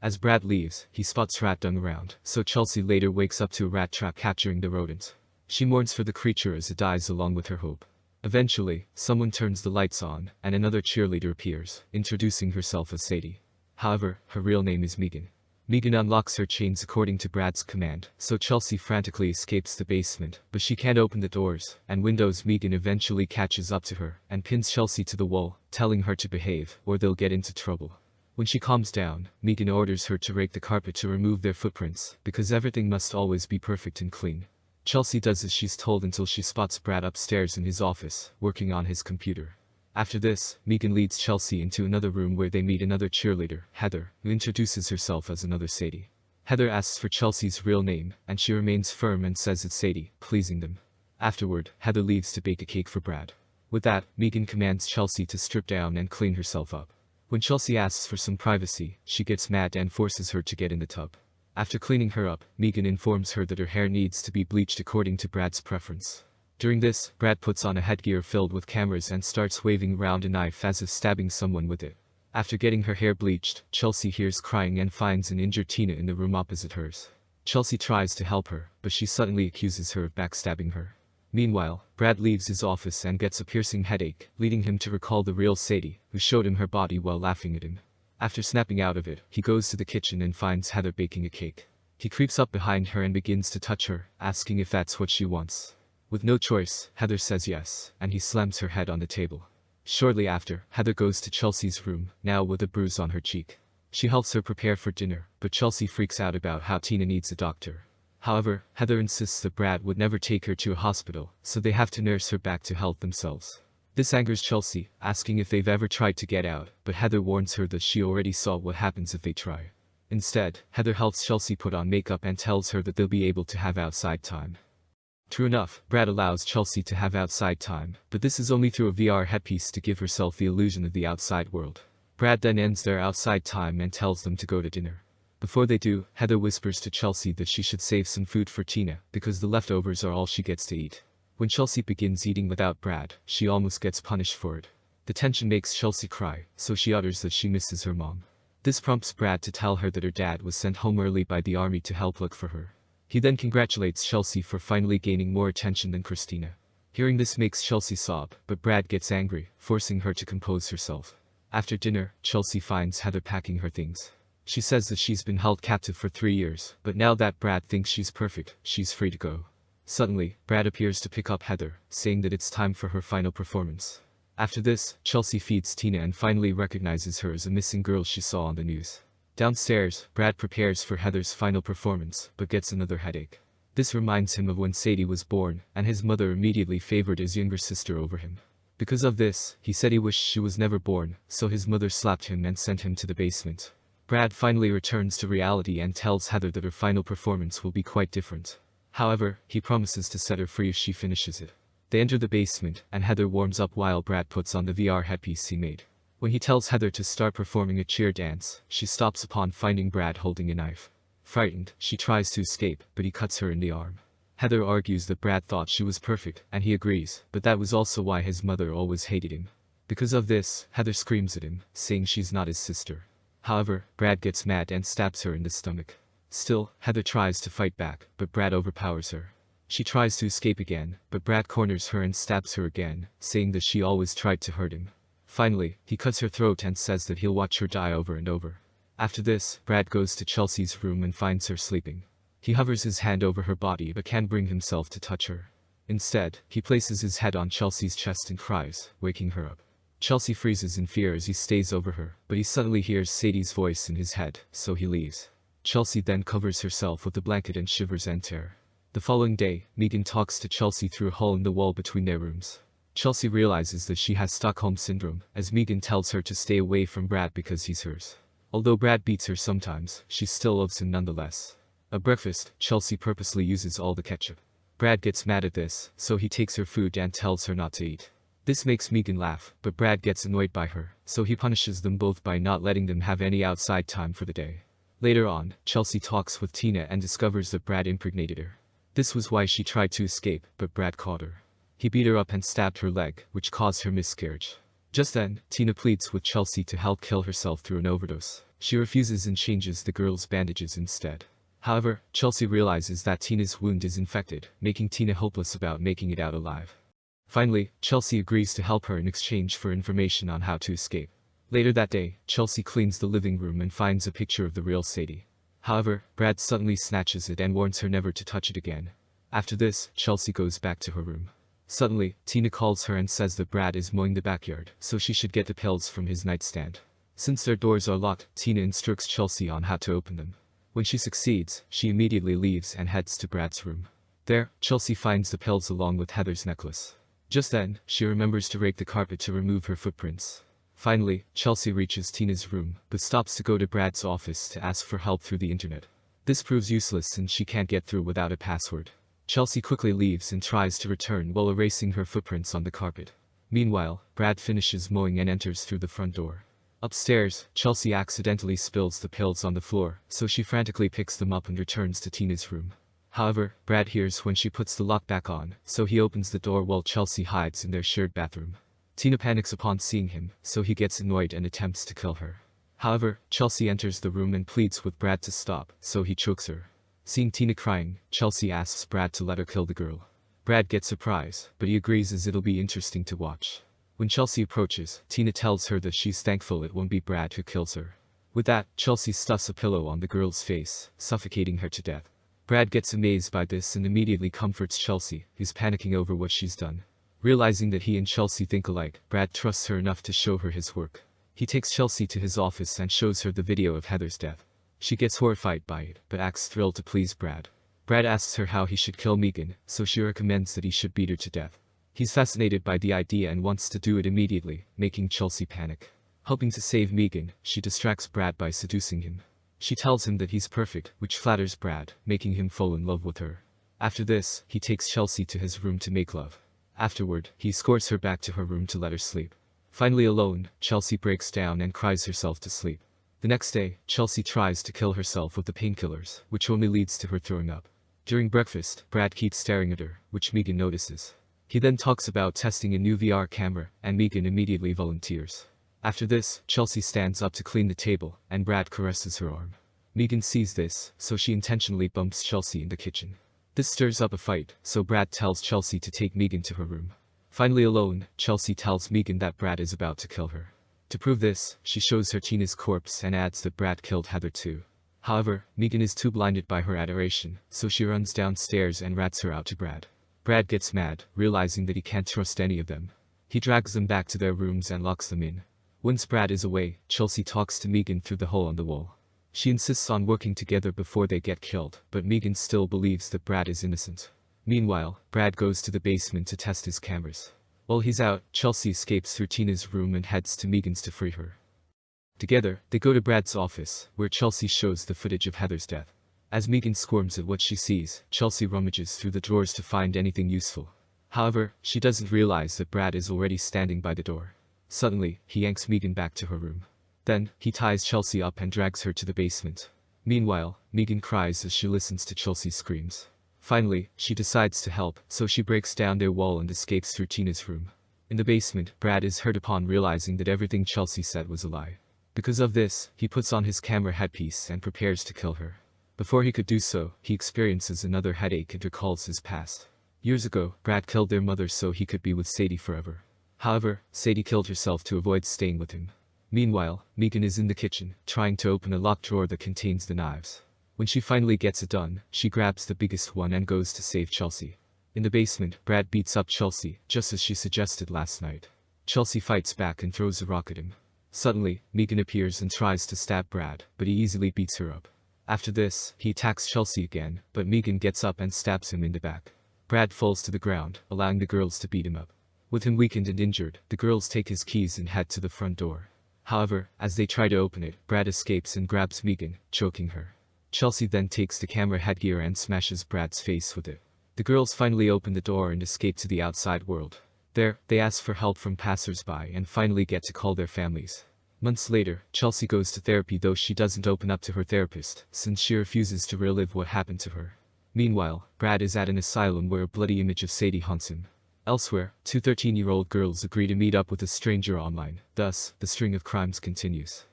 As Brad leaves, he spots rat dung around, so Chelsea later wakes up to a rat trap capturing the rodent. She mourns for the creature as it dies along with her hope. Eventually, someone turns the lights on, and another cheerleader appears, introducing herself as Sadie. However, her real name is Megan. Megan unlocks her chains according to Brad's command, so Chelsea frantically escapes the basement, but she can't open the doors and windows. Megan eventually catches up to her and pins Chelsea to the wall, telling her to behave or they'll get into trouble. When she calms down, Megan orders her to rake the carpet to remove their footprints, because everything must always be perfect and clean. Chelsea does as she's told until she spots Brad upstairs in his office, working on his computer. After this, Megan leads Chelsea into another room where they meet another cheerleader, Heather, who introduces herself as another Sadie. Heather asks for Chelsea's real name, and she remains firm and says it's Sadie, pleasing them. Afterward, Heather leaves to bake a cake for Brad. With that, Megan commands Chelsea to strip down and clean herself up. When Chelsea asks for some privacy, she gets mad and forces her to get in the tub. After cleaning her up, Megan informs her that her hair needs to be bleached according to Brad's preference. During this, Brad puts on a headgear filled with cameras and starts waving around a knife as if stabbing someone with it. After getting her hair bleached, Chelsea hears crying and finds an injured Tina in the room opposite hers. Chelsea tries to help her, but she suddenly accuses her of backstabbing her. Meanwhile, Brad leaves his office and gets a piercing headache, leading him to recall the real Sadie, who showed him her body while laughing at him. After snapping out of it, he goes to the kitchen and finds Heather baking a cake. He creeps up behind her and begins to touch her, asking if that's what she wants. With no choice, Heather says yes, and he slams her head on the table. Shortly after, Heather goes to Chelsea's room, now with a bruise on her cheek. She helps her prepare for dinner, but Chelsea freaks out about how Tina needs a doctor. However, Heather insists that Brad would never take her to a hospital, so they have to nurse her back to health themselves. This angers Chelsea, asking if they've ever tried to get out, but Heather warns her that she already saw what happens if they try. Instead, Heather helps Chelsea put on makeup and tells her that they'll be able to have outside time. True enough, Brad allows Chelsea to have outside time, but this is only through a VR headpiece to give herself the illusion of the outside world. Brad then ends their outside time and tells them to go to dinner. Before they do, Heather whispers to Chelsea that she should save some food for Tina, because the leftovers are all she gets to eat. When Chelsea begins eating without Brad, she almost gets punished for it. The tension makes Chelsea cry, so she utters that she misses her mom. This prompts Brad to tell her that her dad was sent home early by the army to help look for her. He then congratulates Chelsea for finally gaining more attention than Christina. Hearing this makes Chelsea sob, but Brad gets angry, forcing her to compose herself. After dinner, Chelsea finds Heather packing her things. She says that she's been held captive for 3 years, but now that Brad thinks she's perfect, she's free to go. Suddenly, Brad appears to pick up Heather, saying that it's time for her final performance. After this, Chelsea feeds Tina and finally recognizes her as a missing girl she saw on the news. Downstairs, Brad prepares for Heather's final performance, but gets another headache. This reminds him of when Sadie was born, and his mother immediately favored his younger sister over him. Because of this, he said he wished she was never born, so his mother slapped him and sent him to the basement. Brad finally returns to reality and tells Heather that her final performance will be quite different. However, he promises to set her free if she finishes it. They enter the basement, and Heather warms up while Brad puts on the VR headpiece he made. When he tells Heather to start performing a cheer dance, she stops upon finding Brad holding a knife. Frightened, she tries to escape, but he cuts her in the arm. Heather argues that Brad thought she was perfect, and he agrees, but that was also why his mother always hated him. Because of this, Heather screams at him, saying she's not his sister. However, Brad gets mad and stabs her in the stomach. Still, Heather tries to fight back, but Brad overpowers her. She tries to escape again, but Brad corners her and stabs her again, saying that she always tried to hurt him. Finally, he cuts her throat and says that he'll watch her die over and over. After this, Brad goes to Chelsea's room and finds her sleeping. He hovers his hand over her body but can't bring himself to touch her. Instead, he places his head on Chelsea's chest and cries, waking her up. Chelsea freezes in fear as he stays over her, but he suddenly hears Sadie's voice in his head, so he leaves. Chelsea then covers herself with a blanket and shivers in terror. The following day, Megan talks to Chelsea through a hole in the wall between their rooms. Chelsea realizes that she has Stockholm Syndrome, as Megan tells her to stay away from Brad because he's hers. Although Brad beats her sometimes, she still loves him nonetheless. At breakfast, Chelsea purposely uses all the ketchup. Brad gets mad at this, so he takes her food and tells her not to eat. This makes Megan laugh, but Brad gets annoyed by her, so he punishes them both by not letting them have any outside time for the day. Later on, Chelsea talks with Tina and discovers that Brad impregnated her. This was why she tried to escape, but Brad caught her. He beat her up and stabbed her leg, which caused her miscarriage. Just then, Tina pleads with Chelsea to help kill herself through an overdose. She refuses and changes the girl's bandages instead. However, Chelsea realizes that Tina's wound is infected, making Tina hopeless about making it out alive. Finally, Chelsea agrees to help her in exchange for information on how to escape. Later that day, Chelsea cleans the living room and finds a picture of the real Sadie. However, Brad suddenly snatches it and warns her never to touch it again. After this, Chelsea goes back to her room. Suddenly, Tina calls her and says that Brad is mowing the backyard, so she should get the pills from his nightstand. Since their doors are locked, Tina instructs Chelsea on how to open them. When she succeeds, she immediately leaves and heads to Brad's room. There, Chelsea finds the pills along with Heather's necklace. Just then, she remembers to rake the carpet to remove her footprints. Finally, Chelsea reaches Tina's room, but stops to go to Brad's office to ask for help through the internet. This proves useless since she can't get through without a password. Chelsea quickly leaves and tries to return while erasing her footprints on the carpet. Meanwhile, Brad finishes mowing and enters through the front door. Upstairs, Chelsea accidentally spills the pills on the floor, so she frantically picks them up and returns to Tina's room. However, Brad hears when she puts the lock back on, so he opens the door while Chelsea hides in their shared bathroom. Tina panics upon seeing him, so he gets annoyed and attempts to kill her. However, Chelsea enters the room and pleads with Brad to stop, so he chokes her. Seeing Tina crying, Chelsea asks Brad to let her kill the girl. Brad gets surprised, but he agrees as it'll be interesting to watch. When Chelsea approaches, Tina tells her that she's thankful it won't be Brad who kills her. With that, Chelsea stuffs a pillow on the girl's face, suffocating her to death. Brad gets amazed by this and immediately comforts Chelsea, who's panicking over what she's done. Realizing that he and Chelsea think alike, Brad trusts her enough to show her his work. He takes Chelsea to his office and shows her the video of Heather's death. She gets horrified by it, but acts thrilled to please Brad. Brad asks her how he should kill Megan, so she recommends that he should beat her to death. He's fascinated by the idea and wants to do it immediately, making Chelsea panic. Hoping to save Megan, she distracts Brad by seducing him. She tells him that he's perfect, which flatters Brad, making him fall in love with her. After this, he takes Chelsea to his room to make love. Afterward, he escorts her back to her room to let her sleep. Finally alone, Chelsea breaks down and cries herself to sleep. The next day, Chelsea tries to kill herself with the painkillers, which only leads to her throwing up. During breakfast, Brad keeps staring at her, which Megan notices. He then talks about testing a new VR camera, and Megan immediately volunteers. After this, Chelsea stands up to clean the table, and Brad caresses her arm. Megan sees this, so she intentionally bumps Chelsea in the kitchen. This stirs up a fight, so Brad tells Chelsea to take Megan to her room. Finally alone, Chelsea tells Megan that Brad is about to kill her. To prove this, she shows her Tina's corpse and adds that Brad killed Heather too. However, Megan is too blinded by her adoration, so she runs downstairs and rats her out to Brad. Brad gets mad, realizing that he can't trust any of them. He drags them back to their rooms and locks them in. Once Brad is away, Chelsea talks to Megan through the hole on the wall. She insists on working together before they get killed, but Megan still believes that Brad is innocent. Meanwhile, Brad goes to the basement to test his cameras. While he's out, Chelsea escapes through Tina's room and heads to Megan's to free her. Together, they go to Brad's office, where Chelsea shows the footage of Heather's death. As Megan squirms at what she sees, Chelsea rummages through the drawers to find anything useful. However, she doesn't realize that Brad is already standing by the door. Suddenly, he yanks Megan back to her room. Then, he ties Chelsea up and drags her to the basement. Meanwhile, Megan cries as she listens to Chelsea's screams. Finally, she decides to help, so she breaks down their wall and escapes through Tina's room. In the basement, Brad is hurt upon realizing that everything Chelsea said was a lie. Because of this, he puts on his camera headpiece and prepares to kill her. Before he could do so, he experiences another headache and recalls his past. Years ago, Brad killed their mother so he could be with Sadie forever. However, Sadie killed herself to avoid staying with him. Meanwhile, Megan is in the kitchen, trying to open a locked drawer that contains the knives. When she finally gets it done, she grabs the biggest one and goes to save Chelsea. In the basement, Brad beats up Chelsea, just as she suggested last night. Chelsea fights back and throws a rock at him. Suddenly, Megan appears and tries to stab Brad, but he easily beats her up. After this, he attacks Chelsea again, but Megan gets up and stabs him in the back. Brad falls to the ground, allowing the girls to beat him up. With him weakened and injured, the girls take his keys and head to the front door. However, as they try to open it, Brad escapes and grabs Megan, choking her. Chelsea then takes the camera headgear and smashes Brad's face with it. The girls finally open the door and escape to the outside world. There, they ask for help from passers-by and finally get to call their families. Months later, Chelsea goes to therapy, though she doesn't open up to her therapist, since she refuses to relive what happened to her. Meanwhile, Brad is at an asylum where a bloody image of Sadie haunts him. Elsewhere, two 13-year-old girls agree to meet up with a stranger online. Thus, the string of crimes continues.